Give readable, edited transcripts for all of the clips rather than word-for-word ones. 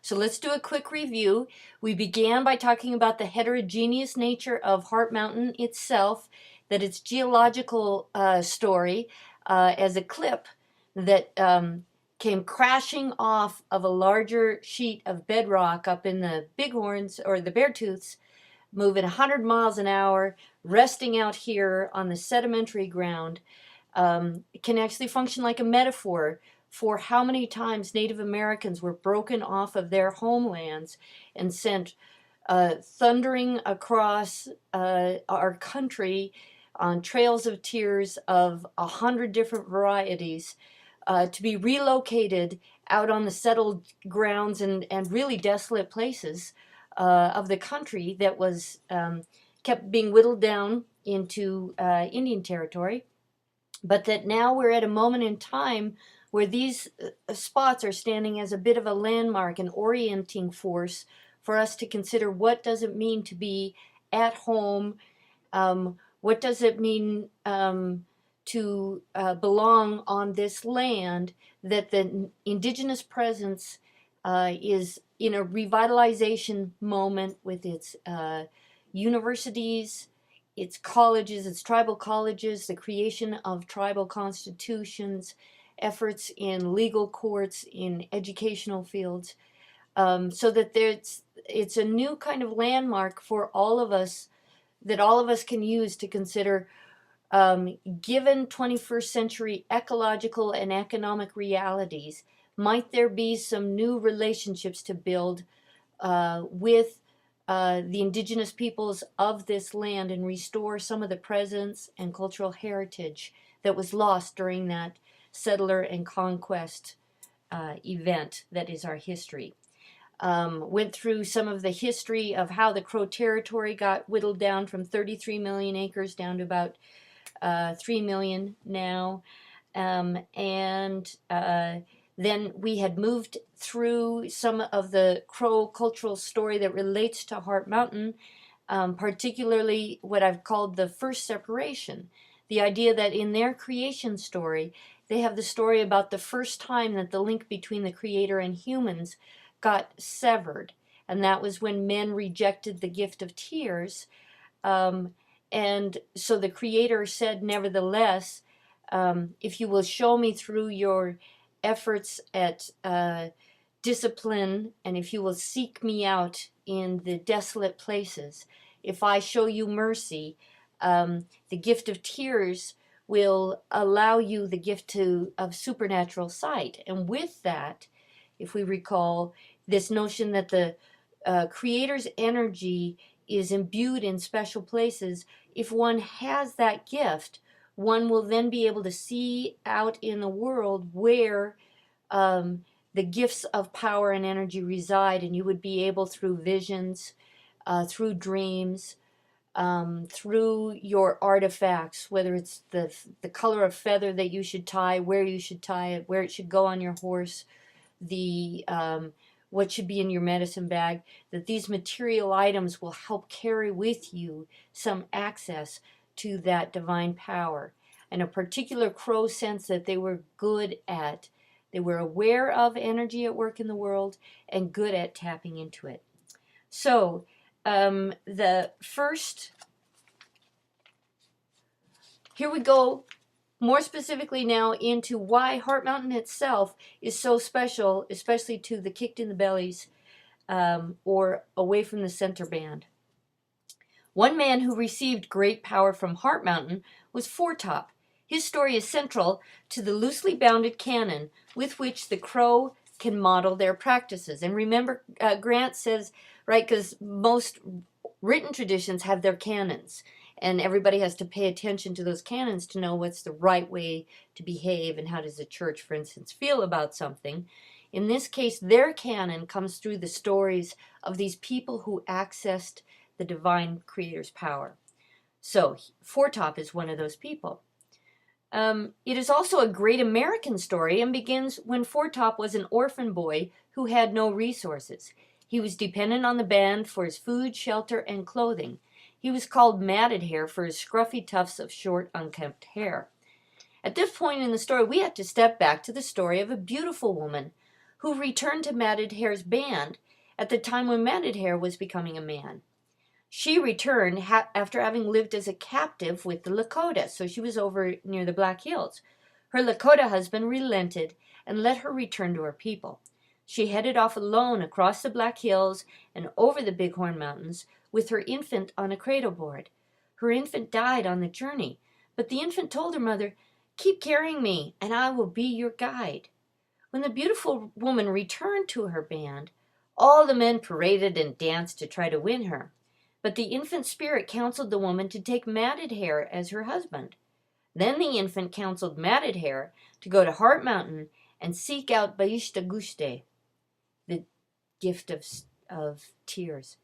So let's do a quick review. We began by talking about the heterogeneous nature of Heart Mountain itself, that its geological story as a clip that came crashing off of a larger sheet of bedrock up in the Bighorns or the Beartooths, moving 100 miles an hour, resting out here on the sedimentary ground. It can actually function like a metaphor for how many times Native Americans were broken off of their homelands and sent thundering across our country on trails of tears of 100 different varieties to be relocated out on the settled grounds and really desolate places of the country that was kept being whittled down into Indian territory. But that now we're at a moment in time where these spots are standing as a bit of a landmark, an orienting force for us to consider what does it mean to be at home, what does it mean to belong on this land, that the indigenous presence is in a revitalization moment with its universities, its colleges, its tribal colleges, the creation of tribal constitutions, efforts in legal courts, in educational fields, so that it's a new kind of landmark for all of us, that all of us can use to consider, given 21st century ecological and economic realities, might there be some new relationships to build with the indigenous peoples of this land and restore some of the presence and cultural heritage that was lost during that settler and conquest event that is our history. Went through some of the history of how the Crow territory got whittled down from 33 million acres down to about 3 million now. Then we had moved through some of the Crow cultural story that relates to Heart Mountain, particularly what I've called the first separation. The idea that in their creation story, they have the story about the first time that the link between the Creator and humans got severed. And that was when men rejected the gift of tears. And so the Creator said, nevertheless, if you will show me through your efforts at discipline, and if you will seek me out in the desolate places, if I show you mercy, the gift of tears will allow you the gift of supernatural sight. And with that, if we recall this notion that the Creator's energy is imbued in special places, if one has that gift, one will then be able to see out in the world where the gifts of power and energy reside, and you would be able, through visions, through dreams, through your artifacts, whether it's the color of feather that you should tie, where you should tie it, where it should go on your horse, the what should be in your medicine bag, that these material items will help carry with you some access to that divine power, and a particular Crow sense that they were good at. They were aware of energy at work in the world and good at tapping into it. So the first, here we go more specifically now into why Heart Mountain itself is so special, especially to the kicked in the bellies or away from the center band. One man who received great power from Heart Mountain was Foretop. His story is central to the loosely bounded canon with which the Crow can model their practices. And remember, Grant says, right, because most written traditions have their canons, and everybody has to pay attention to those canons to know what's the right way to behave and how does the church, for instance, feel about something. In this case, their canon comes through the stories of these people who accessed the divine Creator's power. So Foretop is one of those people. It is also a great American story and begins when Foretop was an orphan boy who had no resources. He was dependent on the band for his food, shelter, and clothing. He was called Matted Hair for his scruffy tufts of short, unkempt hair. At this point in the story, we have to step back to the story of a beautiful woman who returned to Matted Hair's band at the time when Matted Hair was becoming a man. She returned after having lived as a captive with the Lakota, so she was over near the Black Hills. Her Lakota husband relented and let her return to her people. She headed off alone across the Black Hills and over the Bighorn Mountains with her infant on a cradle board. Her infant died on the journey, but the infant told her mother, "Keep carrying me, and I will be your guide." When the beautiful woman returned to her band, all the men paraded and danced to try to win her. But the infant spirit counseled the woman to take Matted Hair as her husband. Then the infant counseled Matted Hair to go to Heart Mountain and seek out Baishtaguste, the gift of tears.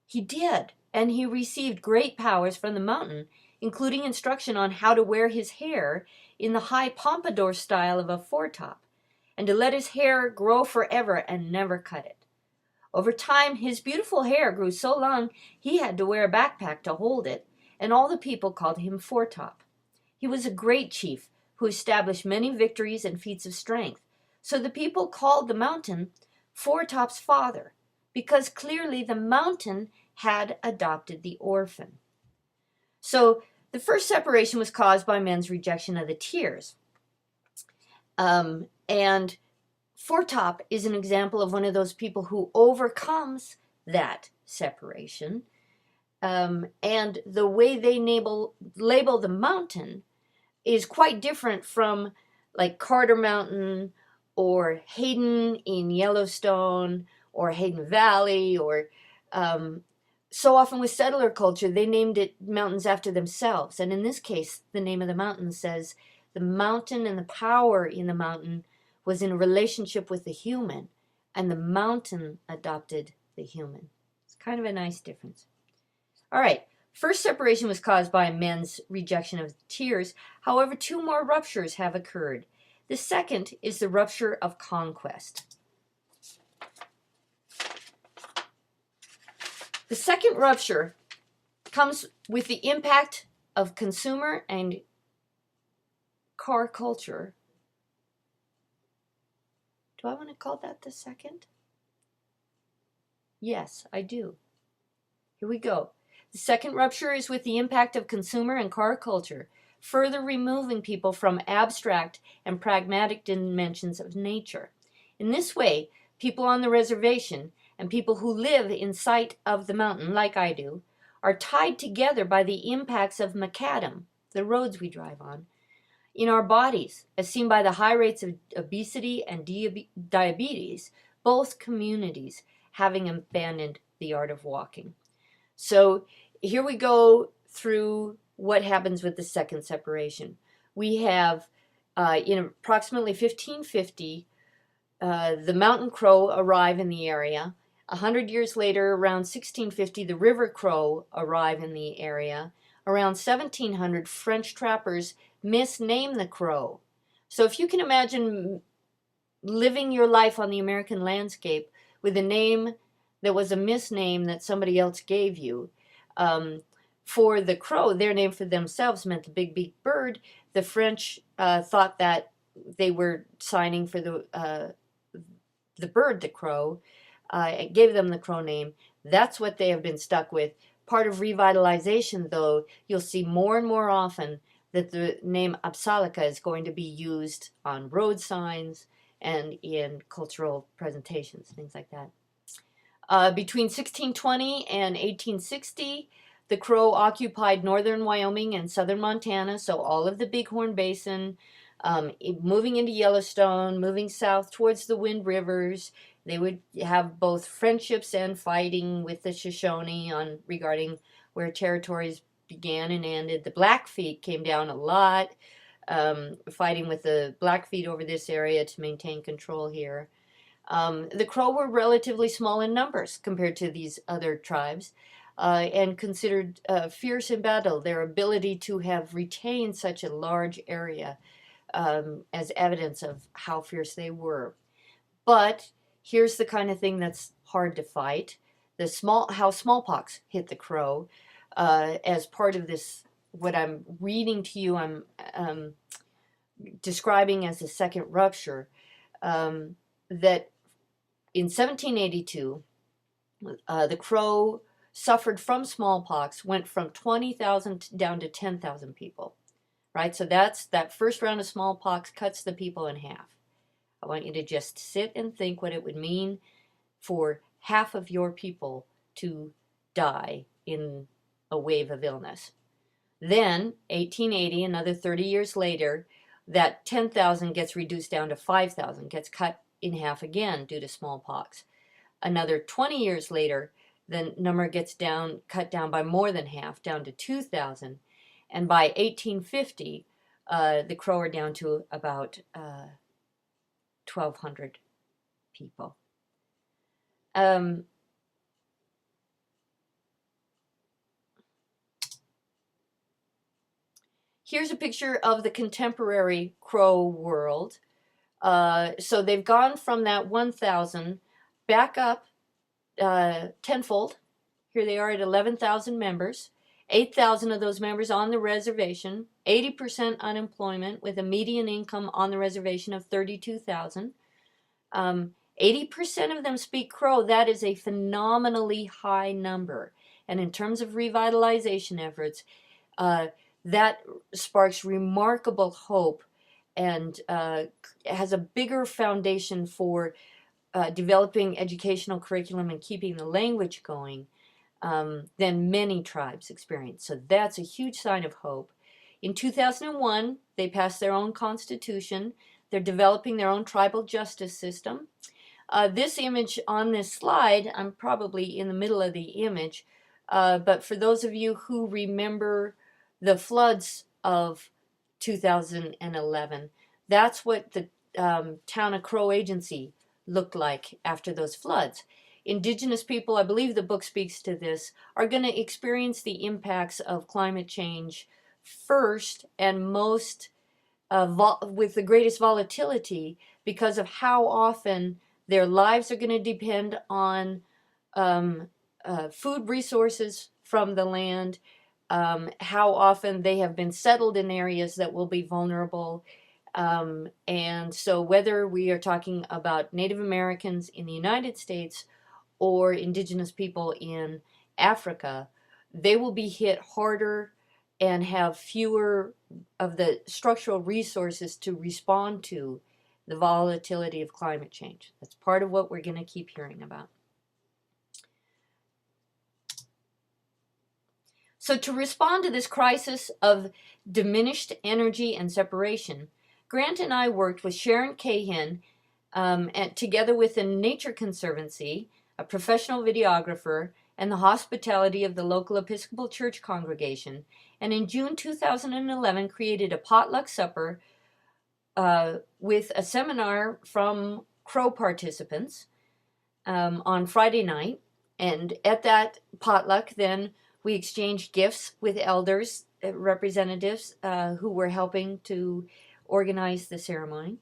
He did, and he received great powers from the mountain, including instruction on how to wear his hair in the high pompadour style of a foretop, and to let his hair grow forever and never cut it. Over time, his beautiful hair grew so long he had to wear a backpack to hold it, and all the people called him Foretop. He was a great chief who established many victories and feats of strength, so the people called the mountain Foretop's father, because clearly the mountain had adopted the orphan. So the first separation was caused by men's rejection of the tears. And Foretop is an example of one of those people who overcomes that separation. And the way they label the mountain is quite different from like Carter Mountain or Hayden in Yellowstone or Hayden Valley or so often with settler culture, they named it mountains after themselves. And in this case, the name of the mountain says the mountain and the power in the mountain was in a relationship with the human, and the mountain adopted the human. It's kind of a nice difference. All right, first separation was caused by men's rejection of tears. However, two more ruptures have occurred. The second is the rupture of conquest. The second rupture comes with the impact of consumer and car culture. Do I want to call that the second? Yes, I do. Here we go. The second rupture is with the impact of consumer and car culture, further removing people from abstract and pragmatic dimensions of nature. In this way, people on the reservation and people who live in sight of the mountain, like I do, are tied together by the impacts of macadam, the roads we drive on, in our bodies, as seen by the high rates of obesity and diabetes, both communities having abandoned the art of walking. So here we go through what happens with the second separation. We have, in approximately 1550, the mountain crow arrive in the area. 100 years later, around 1650, the river crow arrive in the area. Around 1700, French trappers misname the crow. So if you can imagine living your life on the American landscape with a name that was a misname that somebody else gave you. For the crow, their name for themselves meant the big beaked bird. The French thought that they were signing for the bird, the crow. It gave them the crow name. That's what they have been stuck with. Part of revitalization, though, you'll see more and more often that the name Apsalica is going to be used on road signs and in cultural presentations, things like that. Between 1620 and 1860, the Crow occupied northern Wyoming and southern Montana, so all of the Bighorn Basin, moving into Yellowstone, moving south towards the Wind Rivers. They would have both friendships and fighting with the Shoshone regarding where territories began and ended. The Blackfeet came down a lot, fighting with the Blackfeet over this area to maintain control here. The Crow were relatively small in numbers compared to these other tribes, and considered fierce in battle. Their ability to have retained such a large area as evidence of how fierce they were. But here's the kind of thing that's hard to fight. How smallpox hit the Crow. As part of this, what I'm reading to you, I'm describing as the second rupture, that in 1782, the Crow suffered from smallpox, went from 20,000 down to 10,000 people, right? So that first round of smallpox cuts the people in half. I want you to just sit and think what it would mean for half of your people to die in a wave of illness. Then, 1880, another 30 years later, that 10,000 gets reduced down to 5,000, gets cut in half again due to smallpox. Another 20 years later, the number gets cut down by more than half, down to 2,000. And by 1850, the Crow are down to about 1,200 people. Here's a picture of the contemporary Crow world. So they've gone from that 1,000 back up tenfold. Here they are at 11,000 members. 8,000 of those members on the reservation. 80% unemployment with a median income on the reservation of 32,000. 80% of them speak Crow. That is a phenomenally high number. And in terms of revitalization efforts, that sparks remarkable hope and has a bigger foundation for developing educational curriculum and keeping the language going than many tribes experience. So that's a huge sign of hope. In 2001, they passed their own constitution. They're developing their own tribal justice system. This image on this slide, I'm probably in the middle of the image, but for those of you who remember the floods of 2011, that's what the town of Crow Agency looked like after those floods. Indigenous people, I believe the book speaks to this, are going to experience the impacts of climate change first and most with the greatest volatility because of how often their lives are going to depend on food resources from the land, how often they have been settled in areas that will be vulnerable. And so whether we are talking about Native Americans in the United States or indigenous people in Africa, they will be hit harder and have fewer of the structural resources to respond to the volatility of climate change. That's part of what we're going to keep hearing about. So to respond to this crisis of diminished energy and separation, Grant and I worked with Sharon Cahan and together with the Nature Conservancy, a professional videographer, and the hospitality of the local Episcopal Church congregation, and in June 2011 created a potluck supper with a seminar from Crow participants on Friday night. And at that potluck, then, we exchanged gifts with elders, representatives who were helping to organize the ceremony.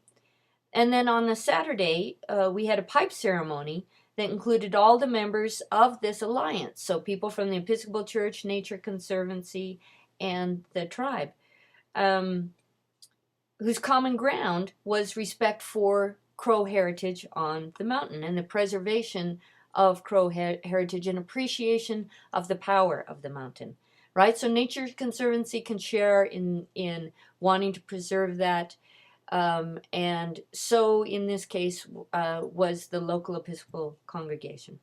And then on the Saturday, we had a pipe ceremony that included all the members of this alliance. So people from the Episcopal Church, Nature Conservancy, and the tribe, whose common ground was respect for Crow heritage on the mountain and the preservation of Crow heritage and appreciation of the power of the mountain, right? So Nature Conservancy can share in wanting to preserve that. And so in this case was the local Episcopal congregation.